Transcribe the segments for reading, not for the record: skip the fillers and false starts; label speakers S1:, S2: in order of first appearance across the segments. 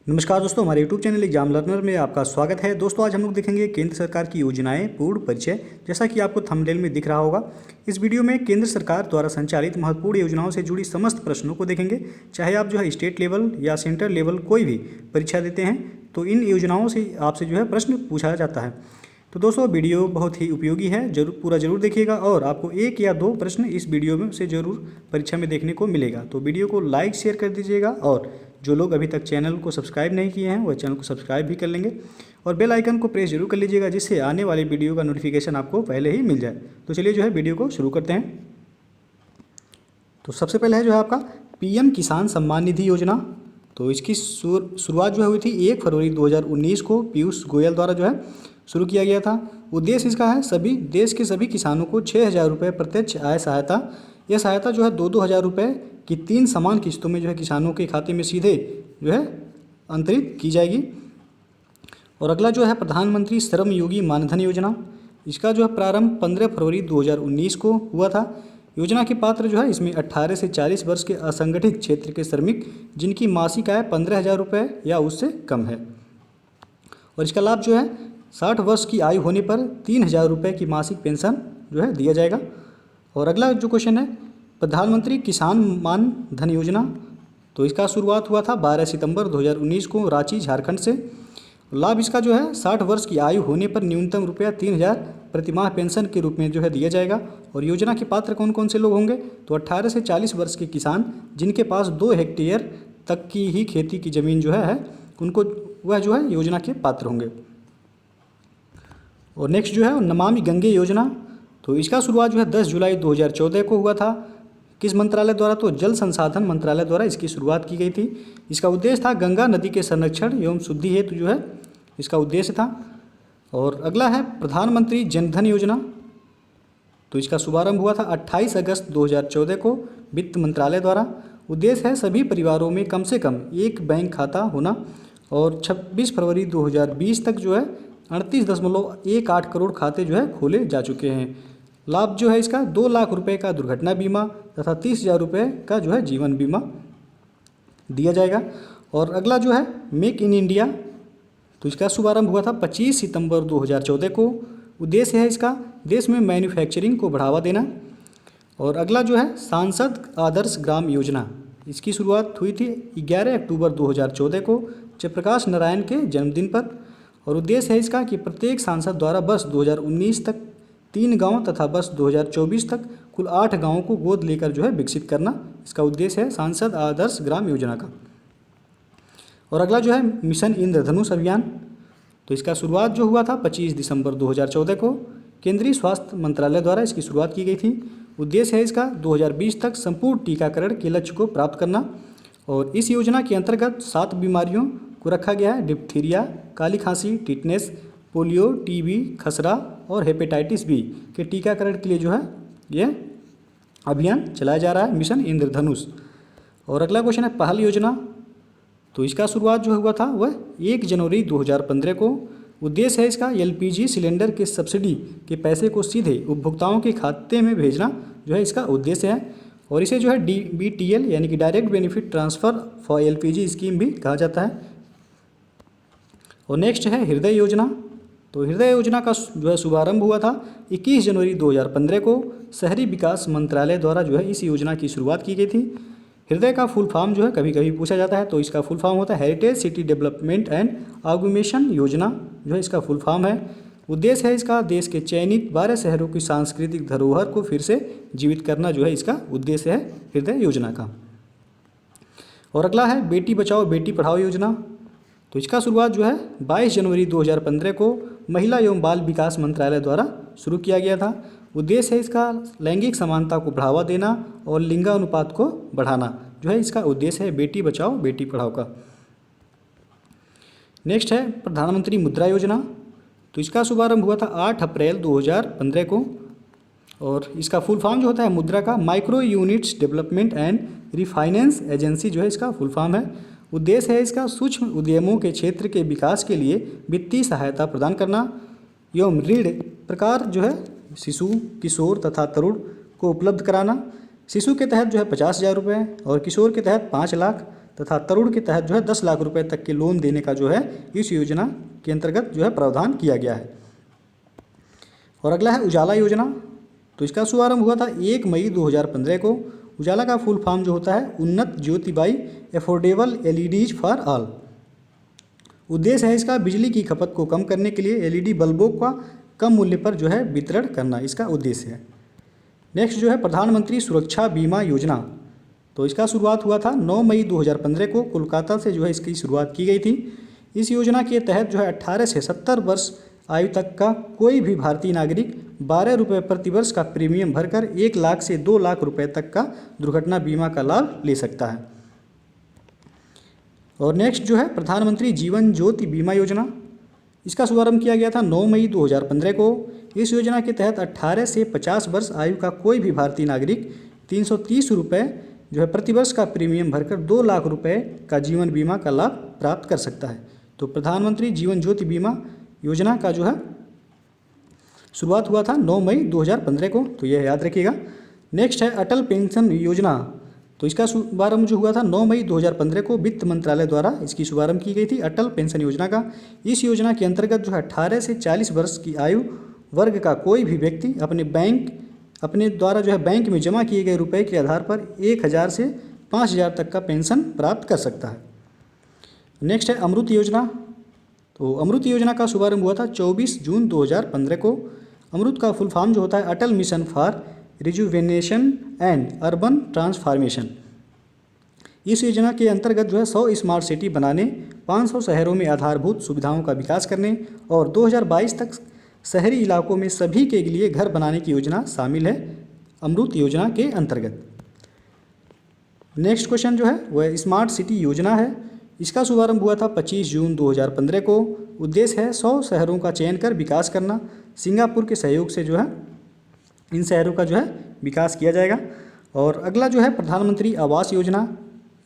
S1: नमस्कार दोस्तों, हमारे YouTube चैनल एग्जाम लर्नर में आपका स्वागत है। दोस्तों आज हम लोग देखेंगे केंद्र सरकार की योजनाएं पूर्ण परिचय। जैसा कि आपको थंबनेल में दिख रहा होगा, इस वीडियो में केंद्र सरकार द्वारा संचालित महत्वपूर्ण योजनाओं से जुड़ी समस्त प्रश्नों को देखेंगे। चाहे आप स्टेट लेवल या सेंटर लेवल कोई भी परीक्षा देते हैं तो इन योजनाओं से आपसे प्रश्न पूछा जाता है। तो दोस्तों वीडियो बहुत ही उपयोगी है, पूरा जरूर देखिएगा और आपको 1 या 2 प्रश्न इस वीडियो में से जरूर परीक्षा में देखने को मिलेगा। तो वीडियो को लाइक शेयर कर दीजिएगा और जो लोग अभी तक चैनल को सब्सक्राइब नहीं किए हैं वह चैनल को सब्सक्राइब भी कर लेंगे और बेल आइकन को प्रेस जरूर कर लीजिएगा, जिससे आने वाले वीडियो का नोटिफिकेशन आपको पहले ही मिल जाए। तो चलिए वीडियो को शुरू करते हैं। तो सबसे पहले है आपका पीएम किसान सम्मान निधि योजना। तो इसकी शुरुआत हुई थी 1 फरवरी 2019 को पीयूष गोयल द्वारा शुरू किया गया था। उद्देश्य इसका है देश के सभी किसानों को 6,000 रुपये प्रत्यक्ष आय सहायता। यह सहायता 2-2 हज़ार रुपये की 3 समान किस्तों में किसानों के खाते में सीधे अंतरित की जाएगी। और अगला प्रधानमंत्री श्रम योगी मानधन योजना। इसका प्रारंभ 15 फरवरी 2019 को हुआ था। योजना के पात्र इसमें 18 से 40 वर्ष के असंगठित क्षेत्र के श्रमिक जिनकी मासिक आय 15,000 रुपये या उससे कम है। और इसका लाभ 60 वर्ष की आयु होने पर 3,000 रुपये की मासिक पेंशन दिया जाएगा। और अगला क्वेश्चन है प्रधानमंत्री किसान मान धन योजना। तो इसका शुरुआत हुआ था 12 सितंबर 2019 को रांची झारखंड से। लाभ इसका 60 वर्ष की आयु होने पर न्यूनतम रुपया 3,000 प्रतिमाह पेंशन के रूप में दिया जाएगा। और योजना के पात्र कौन कौन से लोग होंगे? तो 18 से 40 वर्ष के किसान जिनके पास 2 हेक्टेयर तक की ही खेती की ज़मीन है उनको वह योजना के पात्र होंगे। और नेक्स्ट नमामि गंगे योजना। तो इसका शुरुआत 10 जुलाई 2014 को हुआ था। किस मंत्रालय द्वारा? तो जल संसाधन मंत्रालय द्वारा इसकी शुरुआत की गई थी। इसका उद्देश्य था गंगा नदी के संरक्षण एवं शुद्धि हेतु इसका उद्देश्य था। और अगला है प्रधानमंत्री जनधन योजना। तो इसका शुभारंभ हुआ था 28 अगस्त 2014 को वित्त मंत्रालय द्वारा। उद्देश्य है सभी परिवारों में कम से कम एक बैंक खाता होना। और 26 फरवरी 2020 तक 38.18 करोड़ खाते खोले जा चुके हैं। लाभ इसका 2 लाख रुपए का दुर्घटना बीमा तथा 30,000 रुपये का जीवन बीमा दिया जाएगा। और अगला मेक इन इंडिया। तो इसका शुभारंभ हुआ था 25 सितंबर 2014 को। उद्देश्य है इसका देश में मैन्युफैक्चरिंग को बढ़ावा देना। और अगला सांसद आदर्श ग्राम योजना। इसकी शुरुआत हुई थी 11 अक्टूबर 2014 को जयप्रकाश नारायण के जन्मदिन पर। और उद्देश्य है इसका कि प्रत्येक सांसद द्वारा वर्ष 2019 तक 3 गांव तथा वर्ष 2024 तक कुल 8 गांवों को गोद लेकर विकसित करना इसका उद्देश्य है सांसद आदर्श ग्राम योजना का। और अगला मिशन इंद्रधनुष अभियान। तो इसका शुरुआत हुआ था 25 दिसंबर 2014 को केंद्रीय स्वास्थ्य मंत्रालय द्वारा इसकी शुरुआत की गई थी। उद्देश्य है इसका 2020 तक संपूर्ण टीकाकरण के लक्ष्य को प्राप्त करना। और इस योजना के अंतर्गत 7 बीमारियों को रखा गया है: डिप्थीरिया, काली खांसी, टिटनेस, पोलियो, टीबी, खसरा और हेपेटाइटिस बी के टीकाकरण के लिए यह अभियान चलाया जा रहा है, मिशन इंद्रधनुष। और अगला क्वेश्चन है पहल योजना। तो इसका शुरुआत हुआ था वह 1 जनवरी 2015 को। उद्देश्य है इसका एलपीजी सिलेंडर के सब्सिडी के पैसे को सीधे उपभोक्ताओं के खाते में भेजना इसका उद्देश्य है। और इसे DBTL यानी कि direct benefit transfer for LPG scheme भी कहा जाता है। और नेक्स्ट है हृदय योजना। तो हृदय योजना का शुभारंभ हुआ था 21 जनवरी 2015 को। शहरी विकास मंत्रालय द्वारा इस योजना की शुरुआत की गई थी। हृदय का फुल फॉर्म कभी कभी पूछा जाता है। तो इसका फुल फॉर्म होता है heritage city development and augmentation योजना इसका फुल फॉर्म है। उद्देश्य है इसका देश के चयनित 12 शहरों की सांस्कृतिक धरोहर को फिर से जीवित करना इसका उद्देश्य है हृदय योजना का। और अगला है बेटी बचाओ बेटी पढ़ाओ योजना। तो इसका शुरुआत 22 जनवरी 2015 को महिला एवं बाल विकास मंत्रालय द्वारा शुरू किया गया था। उद्देश्य है इसका लैंगिक समानता को बढ़ावा देना और लिंगानुपात को बढ़ाना इसका उद्देश्य है बेटी बचाओ बेटी पढ़ाओ का। नेक्स्ट है प्रधानमंत्री मुद्रा योजना। तो इसका शुभारंभ हुआ था 8 अप्रैल 2015 को। और इसका फुल फॉर्म होता है मुद्रा का micro units development and refinance agency इसका फुल फॉर्म है। उद्देश्य है इसका सूक्ष्म उद्यमों के क्षेत्र के विकास के लिए वित्तीय सहायता प्रदान करना एवं ऋण प्रकार शिशु, किशोर तथा तरुण को उपलब्ध कराना। शिशु के तहत 50,000 रुपये और किशोर के तहत 5 लाख तथा तरुण के तहत जो है 10 लाख रुपए तक के लोन देने का जो है इस योजना के अंतर्गत जो है प्रावधान किया गया है। और अगला है उजाला योजना। तो इसका शुभारंभ हुआ था 1 मई 2015 को। उजाला का फुल फॉर्म जो होता है Unnat Jyoti by affordable LEDs for all. उद्देश्य है इसका बिजली की खपत को कम करने के लिए एलईडी बल्बों का कम मूल्य पर जो है वितरण करना इसका उद्देश्य है। नेक्स्ट जो है प्रधानमंत्री सुरक्षा बीमा योजना। तो इसका शुरुआत हुआ था 9 मई 2015 को। कोलकाता से जो है इसकी शुरुआत की गई थी। इस योजना के तहत जो है 18 से 70 वर्ष आयु तक का कोई भी भारतीय नागरिक 12 रुपये प्रति वर्ष का प्रीमियम भरकर 1 लाख से 2 लाख रुपए तक का दुर्घटना बीमा का लाभ ले सकता है। और नेक्स्ट जो है प्रधानमंत्री जीवन ज्योति बीमा योजना। इसका शुभारंभ किया गया था 9 मई 2015 को। इस योजना के तहत 18 से 50 वर्ष आयु का कोई भी भारतीय नागरिक 330 रुपये जो है प्रतिवर्ष का प्रीमियम भरकर 2 लाख रुपए का जीवन बीमा का लाभ प्राप्त कर सकता है। तो प्रधानमंत्री जीवन ज्योति बीमा योजना का जो है शुरुआत हुआ था 9 मई 2015 को, तो यह याद रखिएगा। नेक्स्ट है अटल पेंशन योजना। तो इसका शुभारंभ जो हुआ था 9 मई 2015 को वित्त मंत्रालय द्वारा इसकी शुभारंभ की गई थी अटल पेंशन योजना का। इस योजना के अंतर्गत जो है 18 से 40 वर्ष की आयु वर्ग का कोई भी व्यक्ति अपने द्वारा जो है बैंक में जमा किए गए रुपए के आधार पर 1000 से 5000 तक का पेंशन प्राप्त कर सकता है। नेक्स्ट है अमृत योजना। तो अमृत योजना का शुभारंभ हुआ था 24 जून 2015 को। अमृत का फुल फॉर्म जो होता है Atal mission for rejuvenation and urban transformation. इस योजना के अंतर्गत जो है 100 स्मार्ट सिटी बनाने, 500 शहरों में आधारभूत सुविधाओं का विकास करने और 2022 तक शहरी इलाकों में सभी के लिए घर बनाने की योजना शामिल है अमृत योजना के अंतर्गत। नेक्स्ट क्वेश्चन जो है वह स्मार्ट सिटी योजना है। इसका शुभारंभ हुआ था 25 जून 2015 को। उद्देश्य है 100 शहरों का चयन कर विकास करना। सिंगापुर के सहयोग से जो है इन शहरों का जो है विकास किया जाएगा। और अगला जो है प्रधानमंत्री आवास योजना।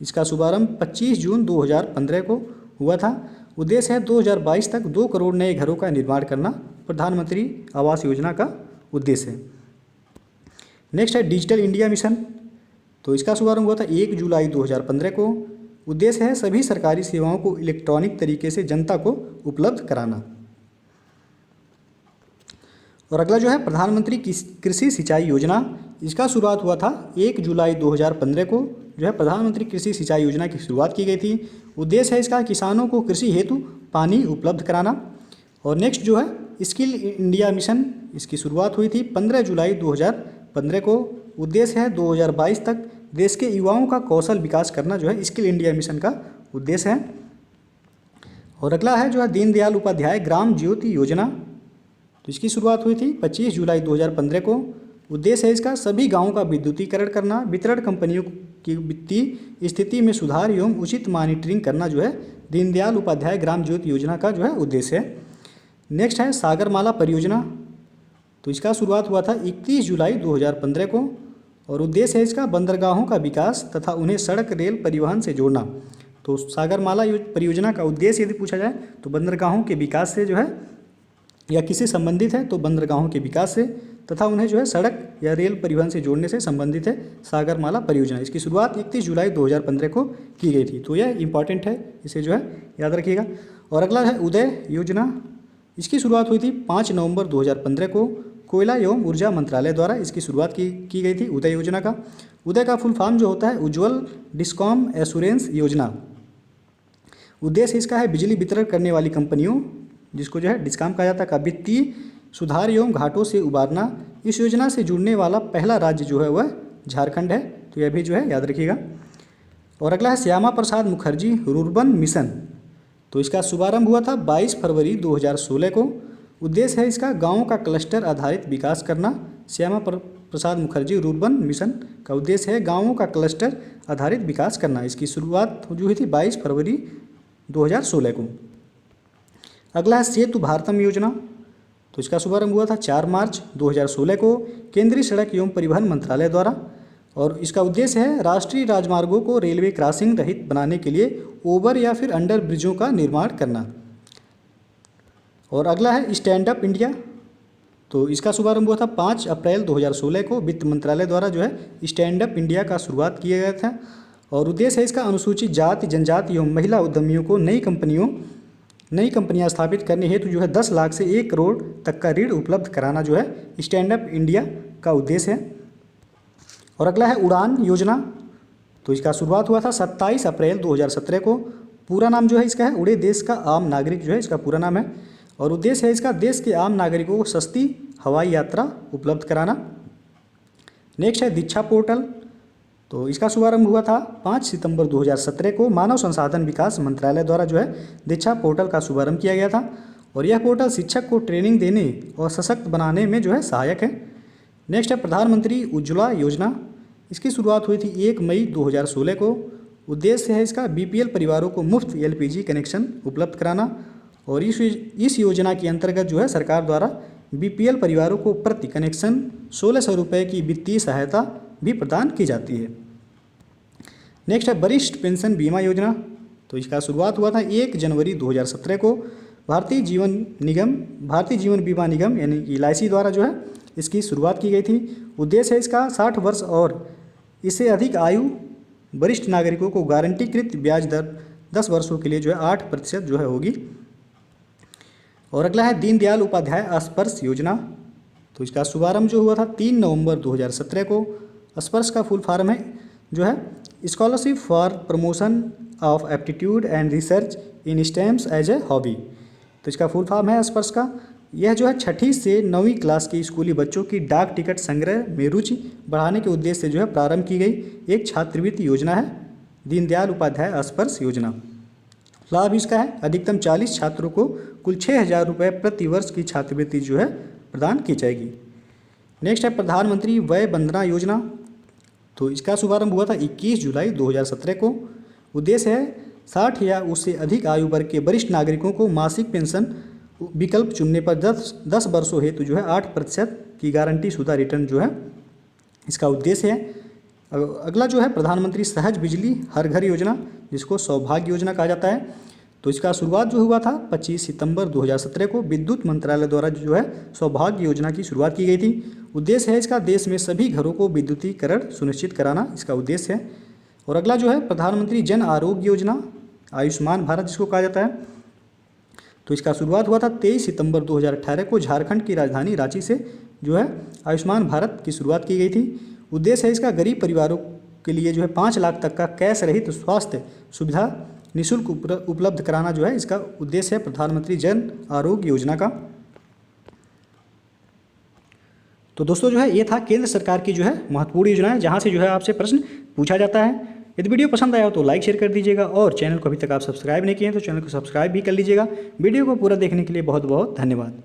S1: इसका शुभारंभ 25 जून 2015 को हुआ था। उद्देश्य है 2022 तक 2 करोड़ नए घरों का निर्माण करना प्रधानमंत्री आवास योजना का उद्देश्य है। नेक्स्ट है डिजिटल इंडिया मिशन। तो इसका शुभारंभ हुआ था 1 जुलाई 2015 को। उद्देश्य है सभी सरकारी सेवाओं को इलेक्ट्रॉनिक तरीके से जनता को उपलब्ध कराना। और अगला जो है प्रधानमंत्री कृषि सिंचाई योजना। इसका शुरुआत हुआ था 1 जुलाई 2015 को। जो है प्रधानमंत्री कृषि सिंचाई योजना की शुरुआत की गई थी। उद्देश्य है इसका किसानों को कृषि हेतु पानी उपलब्ध कराना। और नेक्स्ट जो है स्किल इंडिया मिशन। इसकी शुरुआत हुई थी 15 जुलाई 2015 को। उद्देश्य है 2022 तक देश के युवाओं का कौशल विकास करना जो है स्किल इंडिया मिशन का उद्देश्य है। और अगला है जो है दीनदयाल उपाध्याय ग्राम ज्योति योजना। तो इसकी शुरुआत हुई थी 25 जुलाई 2015 को। उद्देश्य है इसका सभी गांवों का विद्युतीकरण करना, वितरण कंपनियों की वित्तीय स्थिति में सुधार एवं उचित मॉनिटरिंग करना जो है दीनदयाल उपाध्याय ग्राम ज्योति योजना का जो है उद्देश्य है। नेक्स्ट है सागरमाला परियोजना। तो इसका शुरुआत हुआ था 31 जुलाई 2015 को। और उद्देश्य है इसका बंदरगाहों का विकास तथा उन्हें सड़क रेल परिवहन से जोड़ना। तो सागरमाला परियोजना का उद्देश्य यदि पूछा जाए तो बंदरगाहों के विकास से जो है या किसी संबंधित है तो बंदरगाहों के विकास से तथा उन्हें जो है सड़क या रेल परिवहन से जोड़ने से संबंधित है सागरमाला परियोजना। इसकी शुरुआत 31 जुलाई 2015 को की गई थी। तो यह इंपॉर्टेंट है, इसे जो है याद रखिएगा। और अगला है उदय योजना। इसकी शुरुआत हुई थी 5 नवंबर 2015 को। कोयला एवं ऊर्जा मंत्रालय द्वारा इसकी शुरुआत की गई थी उदय योजना का। उदय का फुल फॉर्म जो होता है उज्ज्वल डिस्कॉम एश्योरेंस योजना। उद्देश्य इसका है बिजली वितरण करने वाली कंपनियों, जिसको जो है डिस्कॉम कहा जाता है, का वित्तीय सुधार एवं घाटों से उबारना। इस योजना से जुड़ने वाला पहला राज्य जो है वह झारखंड है। तो यह भी जो है याद रखिएगा। और अगला है श्यामा प्रसाद मुखर्जी रुर्बन मिशन। तो इसका शुभारंभ हुआ था 22 फरवरी 2016 को। उद्देश्य है इसका गाँव का क्लस्टर आधारित विकास करना। श्यामा प्रसाद मुखर्जी रुर्बन मिशन का उद्देश्य है गाँवों का क्लस्टर आधारित विकास करना। इसकी शुरुआत जो हुई थी 22 फरवरी 2016 को। अगला है सेतु भारतम योजना। तो इसका शुभारंभ हुआ था 4 मार्च 2016 को केंद्रीय सड़क एवं परिवहन मंत्रालय द्वारा। और इसका उद्देश्य है राष्ट्रीय राजमार्गों को रेलवे क्रॉसिंग रहित बनाने के लिए ओवर या फिर अंडर ब्रिजों का निर्माण करना। और अगला है स्टैंड अप इंडिया। तो इसका शुभारंभ हुआ था 5 अप्रैल 2016 को। वित्त मंत्रालय द्वारा जो है स्टैंड अप इंडिया का शुरुआत किया गया था। और उद्देश्य है इसका अनुसूचित जाति, जनजाति एवं महिला उद्यमियों को नई कंपनियां स्थापित करने हेतु जो है 10 लाख से 1 करोड़ तक का ऋण उपलब्ध कराना जो है स्टैंड अप इंडिया का उद्देश्य है। और अगला है उड़ान योजना। तो इसका शुरुआत हुआ था 27 अप्रैल 2017 को। पूरा नाम जो है इसका है उड़े देश का आम नागरिक जो है इसका पूरा नाम है। और उद्देश्य है इसका देश के आम नागरिकों को सस्ती हवाई यात्रा उपलब्ध कराना। नेक्स्ट है दीक्षा पोर्टल। तो इसका शुभारंभ हुआ था 5 सितंबर 2017 को। मानव संसाधन विकास मंत्रालय द्वारा जो है दीक्षा पोर्टल का शुभारंभ किया गया था। और यह पोर्टल शिक्षक को ट्रेनिंग देने और सशक्त बनाने में जो है सहायक है। नेक्स्ट है प्रधानमंत्री उज्ज्वला योजना। इसकी शुरुआत हुई थी 1 मई 2016 को। उद्देश्य है इसका BPL परिवारों को मुफ्त LPG कनेक्शन उपलब्ध कराना। और इस योजना के अंतर्गत जो है सरकार द्वारा BPL परिवारों को प्रति कनेक्शन 1600 रुपये की वित्तीय सहायता भी प्रदान की जाती है। नेक्स्ट है वरिष्ठ पेंशन बीमा योजना। तो इसका शुरुआत हुआ था 1 जनवरी 2017 को। भारतीय जीवन बीमा निगम यानी LIC द्वारा जो है इसकी शुरुआत की गई थी। उद्देश्य है इसका 60 वर्ष और इससे अधिक आयु वरिष्ठ नागरिकों को गारंटीकृत ब्याज दर 10 वर्षों के लिए जो है 8% जो है होगी। और अगला है दीनदयाल उपाध्याय स्पर्श योजना। तो इसका शुभारंभ जो हुआ था 3 नवंबर 2017 को। स्पर्श का फुल फॉर्म है जो है scholarship for promotion of aptitude and research in stems as a hobby. तो इसका फुल फॉर्म है स्पर्श का। यह जो है 6ठी से 9वीं क्लास के स्कूली बच्चों की डाक टिकट संग्रह में रुचि बढ़ाने के उद्देश्य से जो है प्रारंभ की गई एक छात्रवृत्ति योजना है दीनदयाल उपाध्याय स्पर्श योजना। लाभ इसका है अधिकतम 40 छात्रों को कुल 6,000 रुपये प्रति वर्ष की छात्रवृत्ति जो है प्रदान की जाएगी। नेक्स्ट है प्रधानमंत्री वय वंदना योजना। तो इसका शुभारंभ हुआ था 21 जुलाई 2017 को। उद्देश्य है 60 या उससे अधिक आयु वर्ग के वरिष्ठ नागरिकों को मासिक पेंशन विकल्प चुनने पर 10 वर्षों हेतु जो है 8% की गारंटी शुदा रिटर्न जो है इसका उद्देश्य है। अगला जो है प्रधानमंत्री सहज बिजली हर घर योजना, जिसको सौभाग्य योजना कहा जाता है। तो इसका शुरुआत जो हुआ था 25 सितंबर 2017 को। विद्युत मंत्रालय द्वारा जो है सौभाग्य योजना की शुरुआत की गई थी। उद्देश्य है इसका देश में सभी घरों को विद्युतीकरण सुनिश्चित कराना इसका उद्देश्य है। और अगला जो है प्रधानमंत्री जन आरोग्य योजना, आयुष्मान भारत जिसको कहा जाता है। तो इसका शुरुआत हुआ था 23 सितंबर 2018 को। झारखंड की राजधानी रांची से जो है आयुष्मान भारत की शुरुआत की गई थी। उद्देश्य है इसका गरीब परिवारों के लिए जो है 5 लाख तक का कैश रहित स्वास्थ्य सुविधा निःशुल्क उपलब्ध कराना जो है इसका उद्देश्य है प्रधानमंत्री जन आरोग्य योजना का। तो दोस्तों जो है ये था केंद्र सरकार की जो है महत्वपूर्ण योजनाएं, जहां से जो है आपसे प्रश्न पूछा जाता है। यदि वीडियो पसंद आया हो तो लाइक शेयर कर दीजिएगा और चैनल को अभी तक आप सब्सक्राइब नहीं किए हैं तो चैनल को सब्सक्राइब भी कर लीजिएगा। वीडियो को पूरा देखने के लिए बहुत बहुत धन्यवाद।